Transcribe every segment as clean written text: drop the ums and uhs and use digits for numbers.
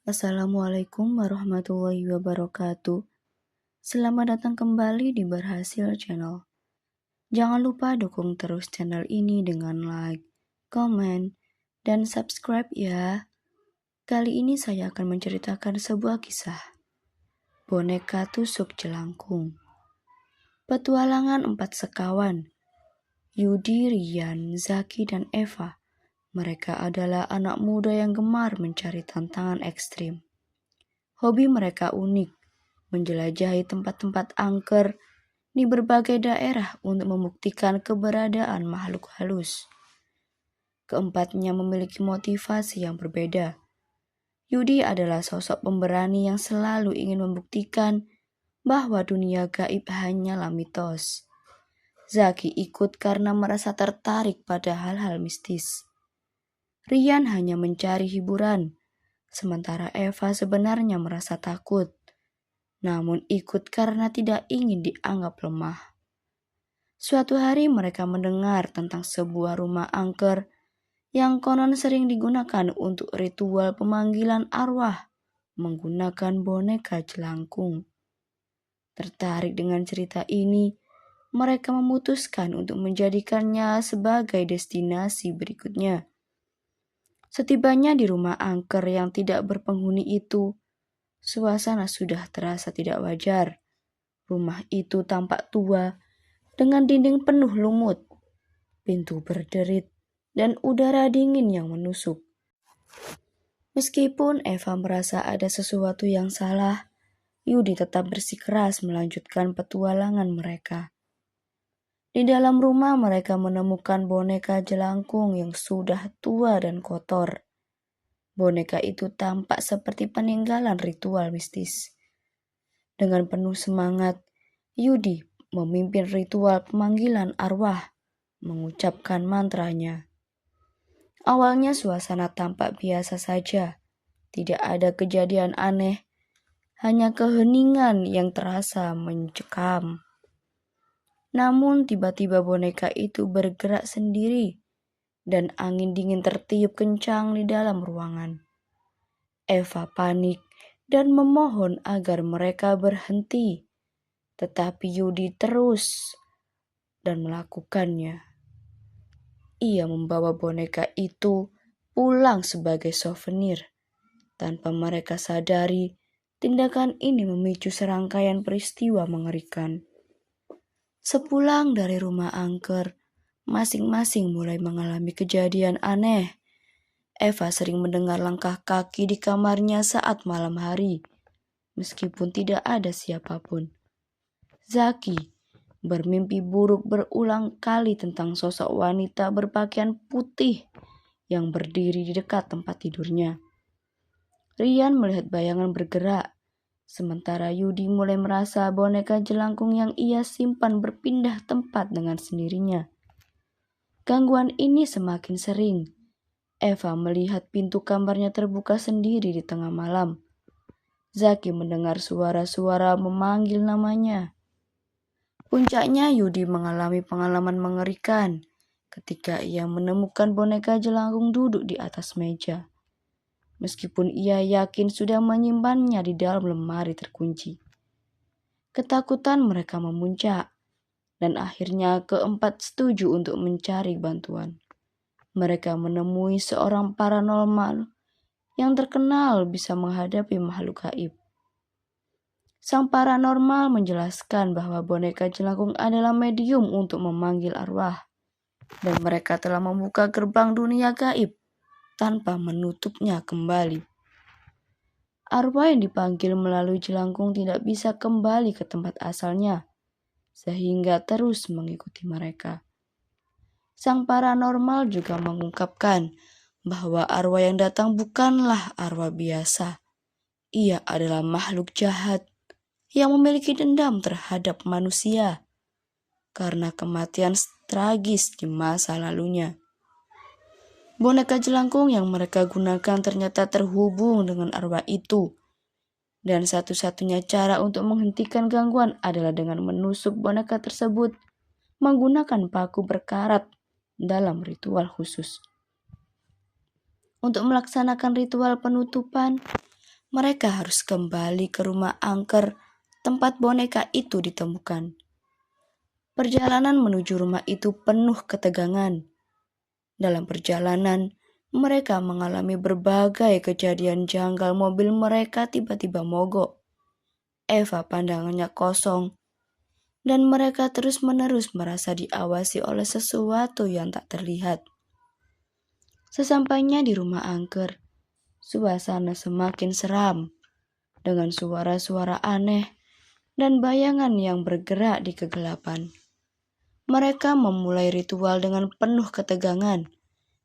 Assalamualaikum warahmatullahi wabarakatuh. Selamat datang kembali di Berhasil Channel. Jangan lupa dukung terus channel ini dengan like, komen, dan subscribe ya. Kali ini saya akan menceritakan sebuah kisah. Boneka tusuk jelangkung. Petualangan 4 sekawan. Yudi, Rian, Zaki, dan Eva. Mereka adalah anak muda yang gemar mencari tantangan ekstrim. Hobi mereka unik, menjelajahi tempat-tempat angker di berbagai daerah untuk membuktikan keberadaan makhluk halus. Keempatnya memiliki motivasi yang berbeda. Yudi adalah sosok pemberani yang selalu ingin membuktikan bahwa dunia gaib hanyalah mitos. Zaki ikut karena merasa tertarik pada hal-hal mistis. Rian hanya mencari hiburan, sementara Eva sebenarnya merasa takut, namun ikut karena tidak ingin dianggap lemah. Suatu hari mereka mendengar tentang sebuah rumah angker yang konon sering digunakan untuk ritual pemanggilan arwah menggunakan boneka jelangkung. Tertarik dengan cerita ini, mereka memutuskan untuk menjadikannya sebagai destinasi berikutnya. Setibanya di rumah angker yang tidak berpenghuni itu, suasana sudah terasa tidak wajar. Rumah itu tampak tua, dengan dinding penuh lumut, pintu berderit, dan udara dingin yang menusuk. Meskipun Eva merasa ada sesuatu yang salah, Yudi tetap bersikeras melanjutkan petualangan mereka. Di dalam rumah mereka menemukan boneka jelangkung yang sudah tua dan kotor. Boneka itu tampak seperti peninggalan ritual mistis. Dengan penuh semangat, Yudi memimpin ritual pemanggilan arwah, mengucapkan mantranya. Awalnya suasana tampak biasa saja, tidak ada kejadian aneh, hanya keheningan yang terasa mencekam. Namun tiba-tiba boneka itu bergerak sendiri, dan angin dingin tertiup kencang di dalam ruangan. Eva panik dan memohon agar mereka berhenti. Tetapi Yudi terus dan melakukannya. Ia membawa boneka itu pulang sebagai souvenir. Tanpa mereka sadari, tindakan ini memicu serangkaian peristiwa mengerikan. Sepulang dari rumah angker, masing-masing mulai mengalami kejadian aneh. Eva sering mendengar langkah kaki di kamarnya saat malam hari, meskipun tidak ada siapapun. Zaki bermimpi buruk berulang kali tentang sosok wanita berpakaian putih yang berdiri di dekat tempat tidurnya. Rian melihat bayangan bergerak, sementara Yudi mulai merasa boneka jelangkung yang ia simpan berpindah tempat dengan sendirinya. Gangguan ini semakin sering. Eva melihat pintu kamarnya terbuka sendiri di tengah malam. Zaki mendengar suara-suara memanggil namanya. Puncaknya Yudi mengalami pengalaman mengerikan ketika ia menemukan boneka jelangkung duduk di atas meja. Meskipun ia yakin sudah menyimpannya di dalam lemari terkunci. Ketakutan mereka memuncak, dan akhirnya keempat setuju untuk mencari bantuan. Mereka menemui seorang paranormal yang terkenal bisa menghadapi makhluk gaib. Sang paranormal menjelaskan bahwa boneka jelangkung adalah medium untuk memanggil arwah, dan mereka telah membuka gerbang dunia gaib tanpa menutupnya kembali. Arwah yang dipanggil melalui jelangkung tidak bisa kembali ke tempat asalnya, sehingga terus mengikuti mereka. Sang paranormal juga mengungkapkan bahwa arwah yang datang bukanlah arwah biasa. Ia adalah makhluk jahat yang memiliki dendam terhadap manusia karena kematian tragis di masa lalunya. Boneka jelangkung yang mereka gunakan ternyata terhubung dengan arwah itu, dan satu-satunya cara untuk menghentikan gangguan adalah dengan menusuk boneka tersebut menggunakan paku berkarat dalam ritual khusus. Untuk melaksanakan ritual penutupan, Mereka harus kembali ke rumah angker tempat boneka itu ditemukan. Perjalanan menuju rumah itu penuh ketegangan. Dalam perjalanan, mereka mengalami berbagai kejadian janggal. Mobil mereka tiba-tiba mogok. Eva pandangannya kosong, dan mereka terus-menerus merasa diawasi oleh sesuatu yang tak terlihat. Sesampainya di rumah angker, suasana semakin seram, dengan suara-suara aneh dan bayangan yang bergerak di kegelapan. Mereka memulai ritual dengan penuh ketegangan,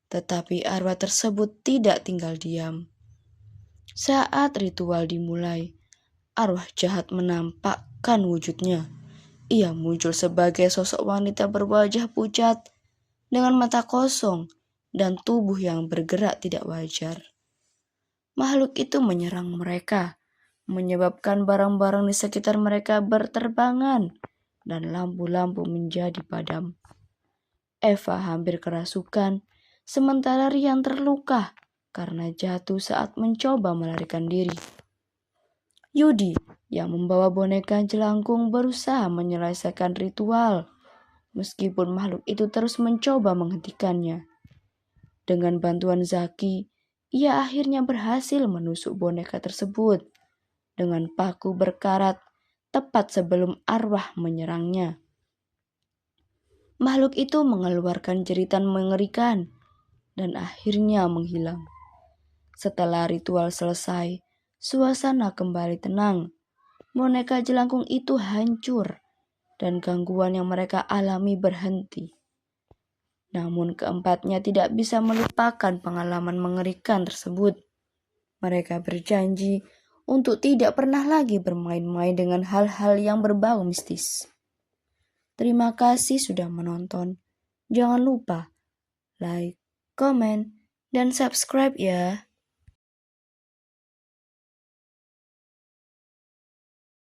tetapi arwah tersebut tidak tinggal diam. Saat ritual dimulai, arwah jahat menampakkan wujudnya. Ia muncul sebagai sosok wanita berwajah pucat, dengan mata kosong dan tubuh yang bergerak tidak wajar. Makhluk itu menyerang mereka, menyebabkan barang-barang di sekitar mereka berterbangan dan lampu-lampu menjadi padam. Eva hampir kerasukan, sementara Rian terluka karena jatuh saat mencoba melarikan diri. Yudi yang membawa boneka jelangkung berusaha menyelesaikan ritual, meskipun makhluk itu terus mencoba menghentikannya. Dengan bantuan Zaki, ia akhirnya berhasil menusuk boneka tersebut dengan paku berkarat tepat sebelum arwah menyerangnya. Makhluk itu mengeluarkan jeritan mengerikan dan akhirnya menghilang. Setelah ritual selesai, suasana kembali tenang. Boneka jelangkung itu hancur dan gangguan yang mereka alami berhenti. Namun keempatnya tidak bisa melupakan pengalaman mengerikan tersebut. Mereka berjanji untuk tidak pernah lagi bermain-main dengan hal-hal yang berbau mistis. Terima kasih sudah menonton. Jangan lupa like, komen, dan subscribe ya.